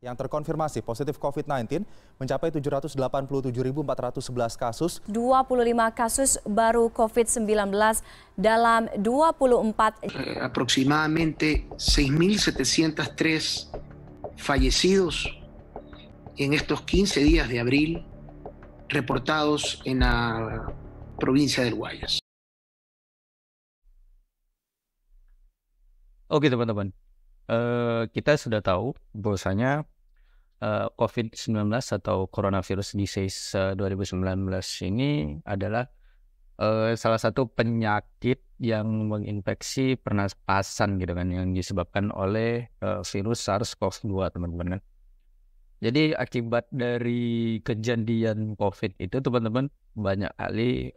Yang terkonfirmasi positif COVID-19 mencapai 787.411 kasus. 25 kasus baru COVID-19 dalam 24. Aproximadamente 6.703 fallecidos en estos 15 días de abril reportados en la provincia del Guayas. Oke teman-teman, kita sudah tahu bahwasanya COVID-19 atau Coronavirus Disease 2019 ini adalah salah satu penyakit yang menginfeksi pernapasan gitu kan, yang disebabkan oleh virus SARS-CoV-2 teman-teman kan. Jadi akibat dari kejadian COVID itu teman-teman, banyak kali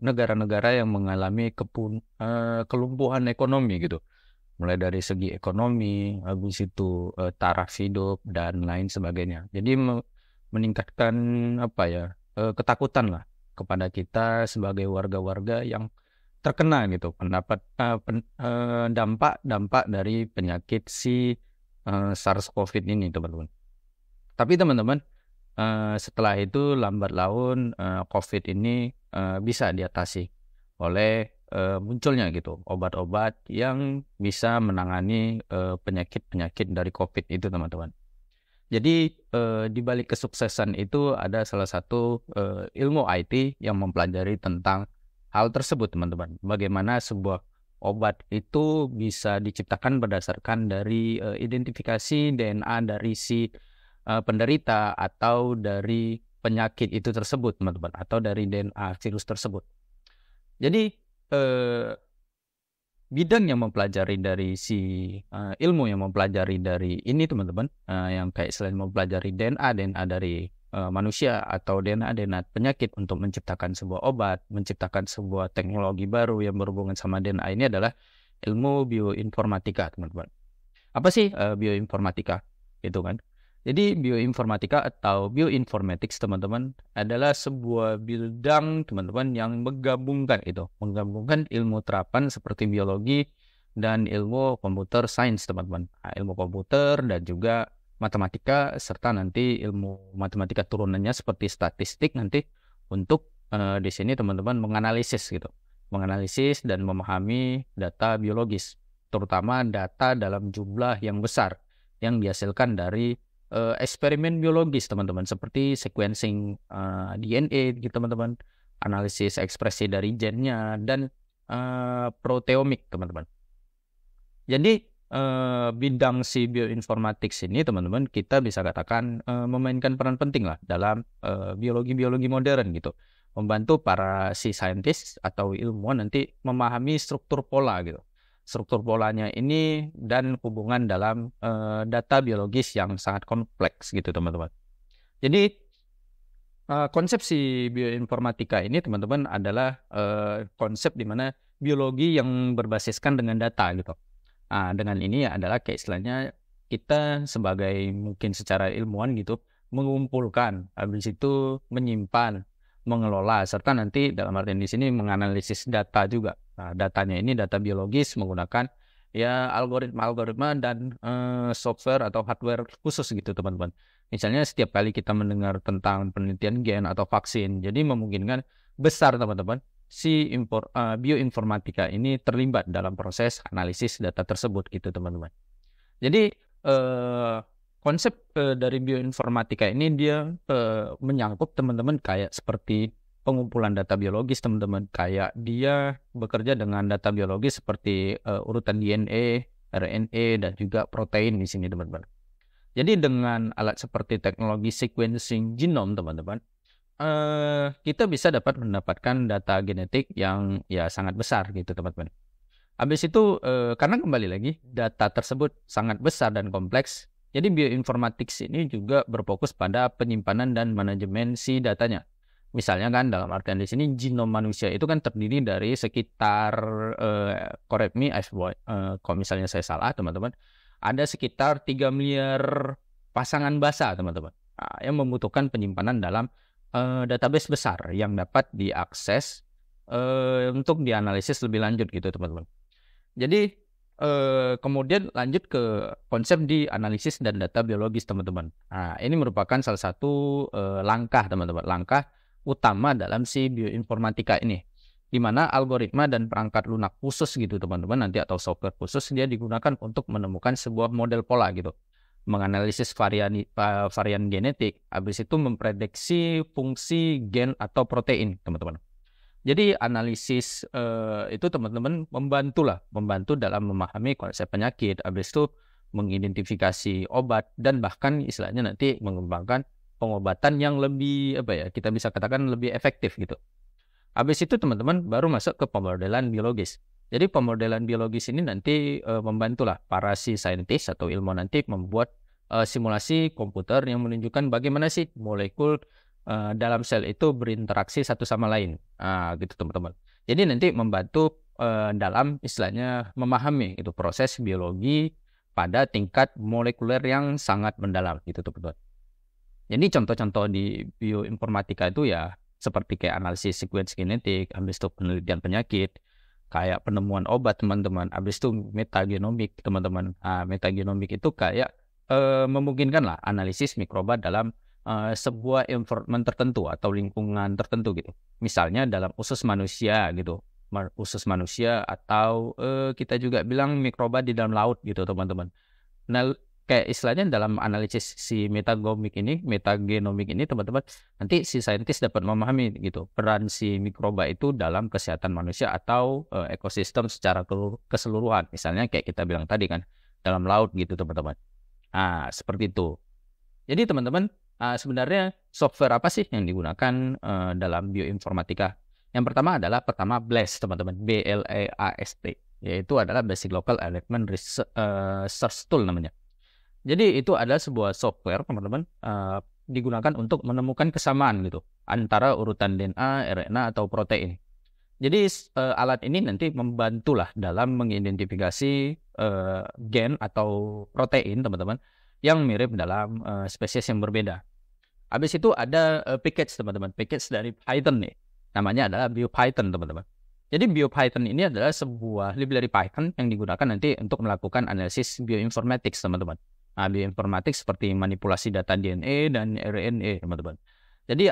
negara-negara yang mengalami kelumpuhan ekonomi gitu. Mulai dari segi ekonomi, habis itu taraf hidup dan lain sebagainya. Jadi meningkatkan ketakutan lah kepada kita sebagai warga-warga yang terkena gitu dampak dari penyakit SARS-CoV ini teman-teman. Tapi teman-teman, setelah itu lambat laun COVID ini bisa diatasi oleh munculnya gitu obat-obat yang bisa menangani penyakit-penyakit dari COVID itu teman-teman. Jadi di balik kesuksesan itu ada salah satu ilmu IT yang mempelajari tentang hal tersebut teman-teman. Bagaimana sebuah obat itu bisa diciptakan berdasarkan dari identifikasi DNA dari si penderita atau dari penyakit itu tersebut teman-teman, atau dari DNA virus tersebut. Jadi bidang yang mempelajari dari ilmu yang mempelajari dari ini teman-teman, yang kayak selain mempelajari DNA dari manusia atau DNA penyakit untuk menciptakan sebuah obat, menciptakan sebuah teknologi baru yang berhubungan sama DNA ini adalah ilmu bioinformatika teman-teman. Apa sih bioinformatika itu kan? Jadi bioinformatika atau bioinformatics teman-teman adalah sebuah bidang teman-teman yang menggabungkan ilmu terapan seperti biologi dan ilmu komputer sains teman-teman. Ilmu komputer dan juga matematika, serta nanti ilmu matematika turunannya seperti statistik nanti untuk di sini teman-teman menganalisis dan memahami data biologis, terutama data dalam jumlah yang besar yang dihasilkan dari eksperimen biologis teman-teman, seperti sequencing DNA gitu teman-teman, analisis ekspresi dari gennya, dan proteomik teman-teman. Jadi bidang si bioinformatics ini teman-teman, kita bisa katakan memainkan peran penting lah dalam biologi modern gitu, membantu para saintis atau ilmuwan nanti memahami struktur polanya ini dan hubungan dalam data biologis yang sangat kompleks gitu teman-teman. Jadi konsep si bioinformatika ini teman-teman adalah konsep di mana biologi yang berbasiskan dengan data gitu. Dengan ini adalah kayak istilahnya kita sebagai mungkin secara ilmuwan gitu mengumpulkan, habis itu menyimpan, mengelola, serta nanti dalam artian di sini menganalisis data juga. Datanya ini data biologis menggunakan ya algoritma dan software atau hardware khusus gitu teman-teman. Misalnya setiap kali kita mendengar tentang penelitian gen atau vaksin, jadi memungkinkan besar teman-teman si bioinformatika ini terlibat dalam proses analisis data tersebut gitu teman-teman. Jadi konsep dari bioinformatika ini dia menyangkut teman-teman kayak seperti pengumpulan data biologis teman-teman, kayak dia bekerja dengan data biologis seperti urutan DNA, RNA, dan juga protein di sini teman-teman. Jadi dengan alat seperti teknologi sequencing genome teman-teman, kita bisa mendapatkan data genetik yang ya sangat besar gitu teman-teman. Habis itu karena kembali lagi data tersebut sangat besar dan kompleks, jadi bioinformatics ini juga berfokus pada penyimpanan dan manajemen si datanya. Misalnya kan dalam artian di sini genom manusia itu kan terdiri dari sekitar correct me kalau misalnya saya salah teman-teman, ada sekitar 3 miliar pasangan basa teman-teman, yang membutuhkan penyimpanan dalam database besar yang dapat diakses untuk dianalisis lebih lanjut gitu teman-teman. Jadi kemudian lanjut ke konsep di analisis dan data biologis, teman-teman. Nah, ini merupakan salah satu langkah, teman-teman, langkah utama dalam si bioinformatika ini, di mana algoritma dan perangkat lunak khusus gitu, teman-teman, nanti atau software khusus dia digunakan untuk menemukan sebuah model pola gitu, menganalisis varian genetik, habis itu memprediksi fungsi gen atau protein, teman-teman. Jadi analisis itu teman-teman membantu dalam memahami konsep penyakit, habis itu mengidentifikasi obat dan bahkan istilahnya nanti mengembangkan pengobatan yang lebih kita bisa katakan lebih efektif gitu. Habis itu teman-teman baru masuk ke pemodelan biologis. Jadi pemodelan biologis ini nanti membantulah para si saintis atau ilmuwan nanti membuat simulasi komputer yang menunjukkan bagaimana sih molekul dalam sel itu berinteraksi satu sama lain, gitu teman-teman. Jadi nanti membantu dalam istilahnya memahami itu proses biologi pada tingkat molekuler yang sangat mendalam, gitu teman-teman. Jadi contoh-contoh di bioinformatika itu ya seperti kayak analisis sequence genetik, habis itu penelitian penyakit, kayak penemuan obat teman-teman, habis itu metagenomik teman-teman. Metagenomik itu kayak memungkinkan lah analisis mikroba dalam sebuah environment tertentu atau lingkungan tertentu gitu. Misalnya dalam usus manusia gitu, usus manusia atau kita juga bilang mikroba di dalam laut gitu teman-teman. Nah kayak istilahnya dalam analisis si metagenomik ini teman-teman, nanti si saintis dapat memahami gitu peran si mikroba itu dalam kesehatan manusia atau ekosistem secara keseluruhan. Misalnya kayak kita bilang tadi kan dalam laut gitu teman-teman. Seperti itu. Jadi teman-teman, sebenarnya software apa sih yang digunakan dalam bioinformatika? Yang pertama adalah BLAST, teman-teman, BLAST, yaitu adalah Basic Local Alignment Search Tool namanya. Jadi itu adalah sebuah software, teman-teman, digunakan untuk menemukan kesamaan gitu antara urutan DNA, RNA atau protein. Jadi alat ini nanti membantulah dalam mengidentifikasi gen atau protein, teman-teman, yang mirip dalam spesies yang berbeda. Habis itu ada package, teman-teman, package dari Python nih. Namanya adalah BioPython, teman-teman. Jadi BioPython ini adalah sebuah library Python yang digunakan nanti untuk melakukan analisis bioinformatics, teman-teman. Bioinformatics seperti manipulasi data DNA dan RNA, teman-teman. Jadi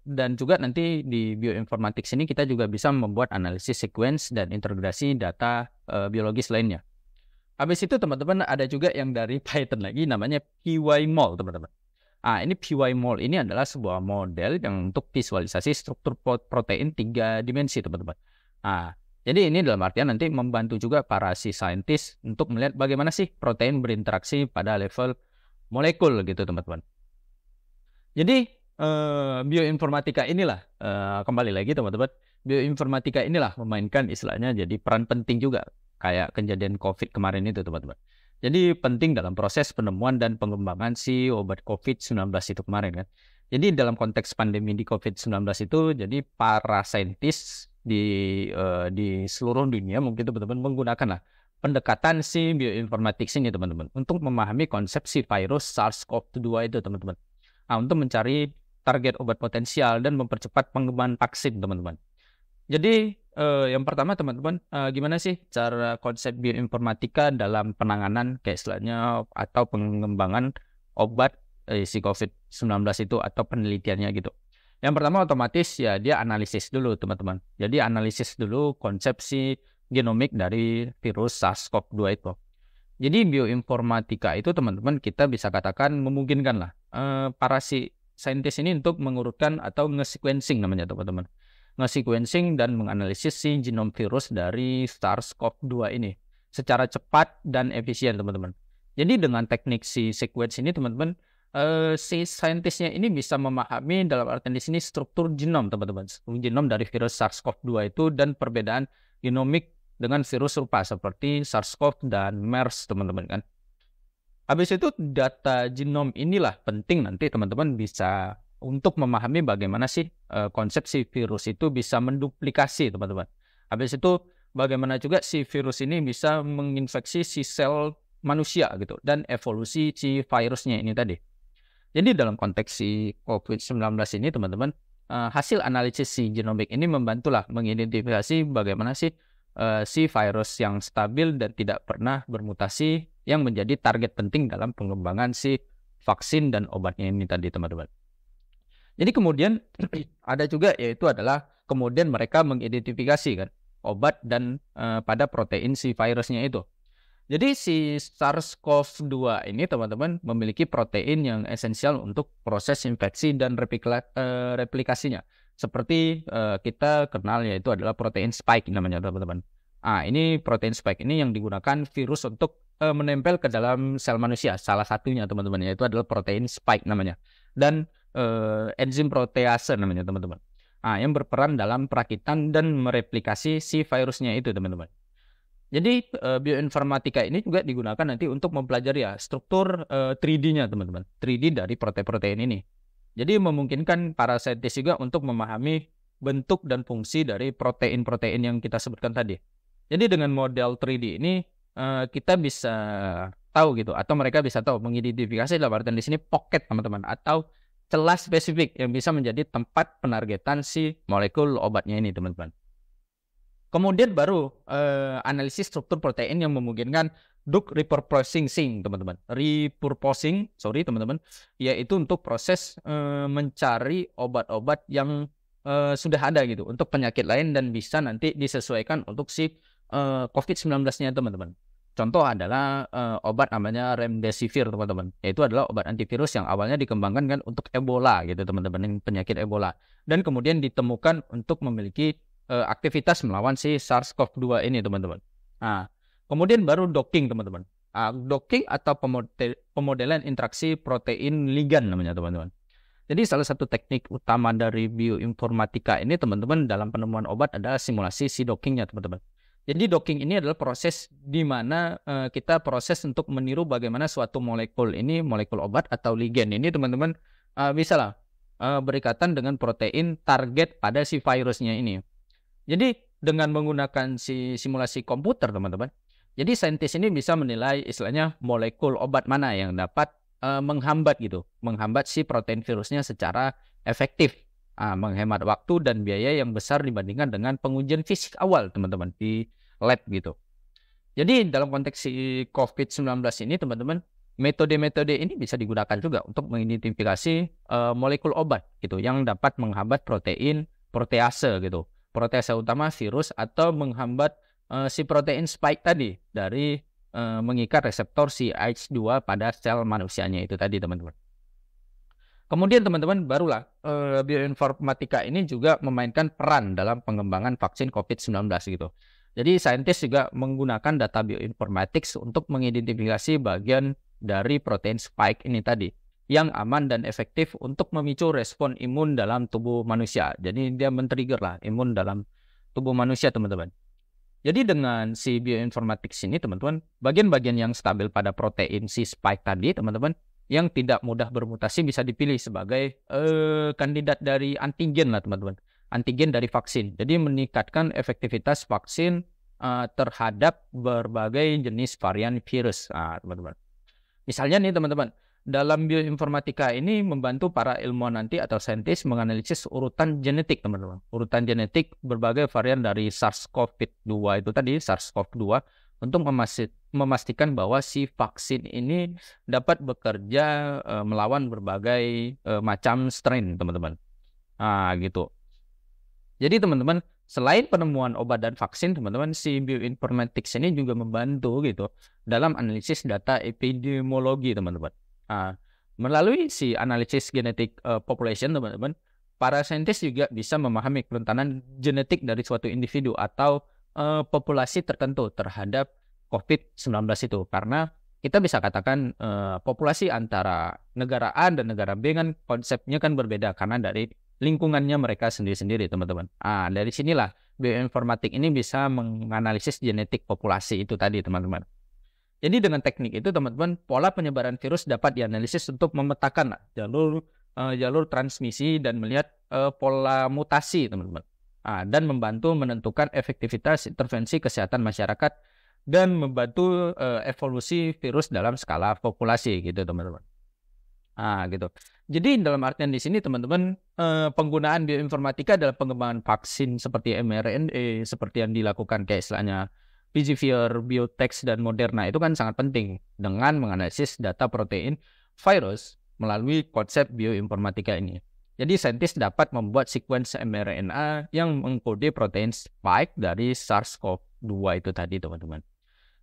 dan juga nanti di bioinformatics ini kita juga bisa membuat analisis sequence dan integrasi data biologis lainnya. Habis itu teman-teman ada juga yang dari Python lagi namanya PyMol, teman-teman. Ini PyMol ini adalah sebuah model yang untuk visualisasi struktur protein 3 dimensi, teman-teman. Jadi ini dalam artian nanti membantu juga para si saintis untuk melihat bagaimana sih protein berinteraksi pada level molekul gitu, teman-teman. Jadi bioinformatika inilah kembali lagi teman-teman, bioinformatika inilah memainkan istilahnya jadi peran penting juga kayak kejadian COVID kemarin itu, teman-teman. Jadi penting dalam proses penemuan dan pengembangan si obat COVID-19 itu kemarin kan. Jadi dalam konteks pandemi di COVID-19 itu, jadi para saintis di seluruh dunia mungkin teman-teman menggunakan lah pendekatan si bioinformatics ini, teman-teman, untuk memahami konsep si virus SARS-CoV-2 itu, teman-teman. Untuk mencari target obat potensial dan mempercepat pengembangan vaksin, teman-teman. Jadi yang pertama teman-teman, gimana sih cara konsep bioinformatika dalam penanganan kayak istilahnya atau pengembangan obat si COVID-19 itu atau penelitiannya gitu. Yang pertama otomatis ya dia analisis dulu, teman-teman. Jadi analisis dulu konsepsi genomik dari virus SARS-CoV-2 itu. Jadi bioinformatika itu teman-teman kita bisa katakan memungkinkan lah para si saintis ini untuk mengurutkan atau nge-sequencing namanya, teman-teman. Nge-sequencing dan menganalisis si genom virus dari SARS-CoV-2 ini secara cepat dan efisien, teman-teman. Jadi dengan teknik si sequence ini, teman-teman, si saintisnya ini bisa memahami dalam artian di sini struktur genom, teman-teman. Genom dari virus SARS-CoV-2 itu dan perbedaan genomik dengan virus serupa seperti SARS-CoV dan MERS, teman-teman kan. Habis itu data genom inilah penting nanti teman-teman bisa untuk memahami bagaimana sih konsep si virus itu bisa menduplikasi, teman-teman. Habis itu bagaimana juga si virus ini bisa menginfeksi si sel manusia gitu dan evolusi si virusnya ini tadi. Jadi dalam konteks si COVID-19 ini, teman-teman, hasil analisis si genomik ini membantulah mengidentifikasi bagaimana sih si virus yang stabil dan tidak pernah bermutasi yang menjadi target penting dalam pengembangan si vaksin dan obatnya ini tadi teman-teman. Jadi kemudian ada juga yaitu adalah kemudian mereka mengidentifikasi kan obat dan pada protein si virusnya itu. Jadi si SARS-CoV-2 ini teman-teman memiliki protein yang esensial untuk proses infeksi dan replikasinya. Seperti kita kenal yaitu adalah protein spike namanya teman-teman. Ini protein spike ini yang digunakan virus untuk menempel ke dalam sel manusia. Salah satunya teman-teman yaitu adalah protein spike namanya. Dan enzim protease namanya teman-teman. Yang berperan dalam perakitan dan mereplikasi si virusnya itu teman-teman. Jadi bioinformatika ini juga digunakan nanti untuk mempelajari ya struktur 3D-nya teman-teman. 3D dari protein ini. Jadi memungkinkan para saintis juga untuk memahami bentuk dan fungsi dari protein-protein yang kita sebutkan tadi. Jadi dengan model 3D ini kita bisa tahu gitu atau mereka bisa tahu mengidentifikasi dalam artian di sini pocket teman-teman atau celah spesifik yang bisa menjadi tempat penargetan si molekul obatnya ini teman-teman. Kemudian baru analisis struktur protein yang memungkinkan drug repurposing teman-teman. Teman-teman, yaitu untuk proses mencari obat-obat yang sudah ada gitu untuk penyakit lain dan bisa nanti disesuaikan untuk si COVID-19-nya teman-teman. Contoh adalah obat namanya remdesivir teman-teman. Yaitu adalah obat antivirus yang awalnya dikembangkan kan untuk Ebola gitu teman-teman, penyakit Ebola. Dan kemudian ditemukan untuk memiliki aktivitas melawan si SARS-CoV-2 ini teman-teman. Kemudian baru docking teman-teman. Docking atau pemodelan interaksi protein ligan namanya teman-teman. Jadi salah satu teknik utama dari bioinformatika ini teman-teman dalam penemuan obat adalah simulasi si dockingnya teman-teman. Jadi docking ini adalah proses di mana kita proses untuk meniru bagaimana suatu molekul obat atau ligan ini teman-teman bisa berikatan dengan protein target pada si virusnya ini. Jadi dengan menggunakan si simulasi komputer teman-teman, jadi saintis ini bisa menilai istilahnya molekul obat mana yang dapat menghambat si protein virusnya secara efektif, menghemat waktu dan biaya yang besar dibandingkan dengan pengujian fisik awal teman-teman di lab gitu. Jadi dalam konteks si COVID-19 ini teman-teman, metode-metode ini bisa digunakan juga untuk mengidentifikasi molekul obat gitu yang dapat menghambat protein protease gitu. Protease utama virus atau menghambat si protein spike tadi dari mengikat reseptor si H2 pada sel manusianya itu tadi teman-teman. Kemudian teman-teman barulah bioinformatika ini juga memainkan peran dalam pengembangan vaksin COVID-19 gitu. Jadi saintis juga menggunakan data bioinformatics untuk mengidentifikasi bagian dari protein spike ini tadi yang aman dan efektif untuk memicu respon imun dalam tubuh manusia. Jadi dia men-trigger lah imun dalam tubuh manusia teman-teman. Jadi dengan si bioinformatics ini teman-teman, bagian-bagian yang stabil pada protein si spike tadi teman-teman, yang tidak mudah bermutasi bisa dipilih sebagai kandidat dari antigen lah teman-teman. Antigen dari vaksin. Jadi meningkatkan efektivitas vaksin terhadap berbagai jenis varian virus. Teman-teman. Misalnya nih teman-teman, dalam bioinformatika ini membantu para ilmuwan nanti atau saintis menganalisis urutan genetik teman-teman. Urutan genetik berbagai varian dari SARS-CoV-2 itu tadi, SARS-CoV-2 untuk memastikan bahwa si vaksin ini dapat bekerja melawan berbagai macam strain teman-teman. Gitu. Jadi teman-teman, selain penemuan obat dan vaksin teman-teman, si bioinformatics ini juga membantu gitu dalam analisis data epidemiologi teman-teman. Melalui si analisis genetik population teman-teman, para saintis juga bisa memahami kerentanan genetik dari suatu individu atau populasi tertentu terhadap COVID-19 itu. Karena kita bisa katakan populasi antara negara A dan negara B kan konsepnya kan berbeda karena dari lingkungannya mereka sendiri-sendiri teman-teman. Dari sinilah bioinformatik ini bisa menganalisis genetik populasi itu tadi teman-teman. Jadi dengan teknik itu teman-teman, pola penyebaran virus dapat dianalisis untuk memetakan jalur transmisi dan melihat pola mutasi teman-teman. Dan membantu menentukan efektivitas intervensi kesehatan masyarakat dan membantu evolusi virus dalam skala populasi gitu teman-teman. Gitu. Jadi dalam artian di sini teman-teman, penggunaan bioinformatika dalam pengembangan vaksin seperti mRNA, seperti yang dilakukan kayak istilahnya PGVR, Biotex, dan Moderna itu kan sangat penting dengan menganalisis data protein virus melalui konsep bioinformatika ini. Jadi saintis dapat membuat sequence mRNA yang mengkode protein spike dari SARS-CoV-2 itu tadi teman-teman.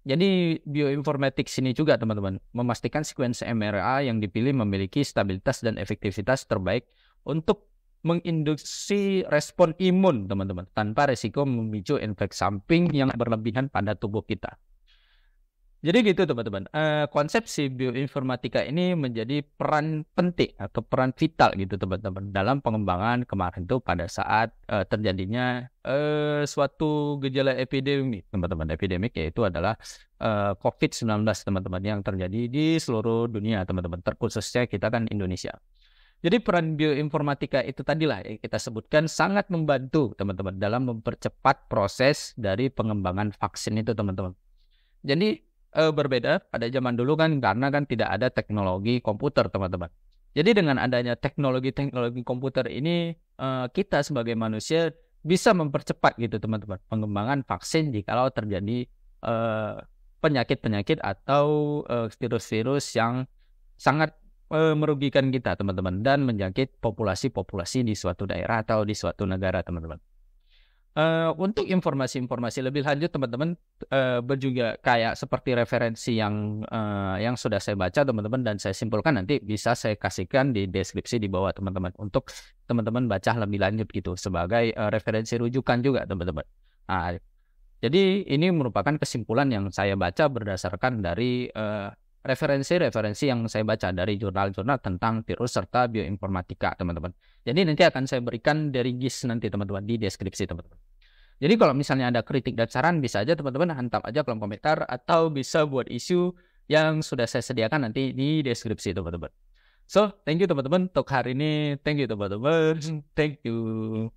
Jadi bioinformatics ini juga teman-teman memastikan sequence mRNA yang dipilih memiliki stabilitas dan efektivitas terbaik untuk menginduksi respon imun teman-teman tanpa resiko memicu efek samping yang berlebihan pada tubuh kita. Jadi gitu teman-teman, konsepsi bioinformatika ini menjadi peran penting atau peran vital gitu teman-teman dalam pengembangan kemarin itu pada saat terjadinya suatu gejala epidemik teman-teman, epidemik yaitu adalah COVID-19 teman-teman yang terjadi di seluruh dunia teman-teman, terkhususnya kita kan Indonesia. Jadi peran bioinformatika itu tadilah yang kita sebutkan sangat membantu teman-teman dalam mempercepat proses dari pengembangan vaksin itu teman-teman. Jadi berbeda pada zaman dulu kan karena kan tidak ada teknologi komputer teman-teman. Jadi dengan adanya teknologi komputer ini kita sebagai manusia bisa mempercepat gitu teman-teman pengembangan vaksin jikalau terjadi penyakit-penyakit atau virus-virus yang sangat merugikan kita teman-teman dan menjangkit populasi-populasi di suatu daerah atau di suatu negara teman-teman. Untuk informasi-informasi lebih lanjut teman-teman juga kayak seperti referensi yang sudah saya baca teman-teman dan saya simpulkan nanti bisa saya kasihkan di deskripsi di bawah teman-teman untuk teman-teman baca lebih lanjut gitu sebagai referensi rujukan juga teman-teman. Jadi ini merupakan kesimpulan yang saya baca berdasarkan dari referensi-referensi yang saya baca dari jurnal-jurnal tentang virus serta bioinformatika teman-teman. Jadi nanti akan saya berikan dari GIS nanti teman-teman di deskripsi teman-teman. Jadi kalau misalnya ada kritik dan saran bisa aja teman-teman hantam aja kolom komentar atau bisa buat isu yang sudah saya sediakan nanti di deskripsi teman-teman. So, thank you teman-teman untuk hari ini. Thank you teman-teman. Thank you.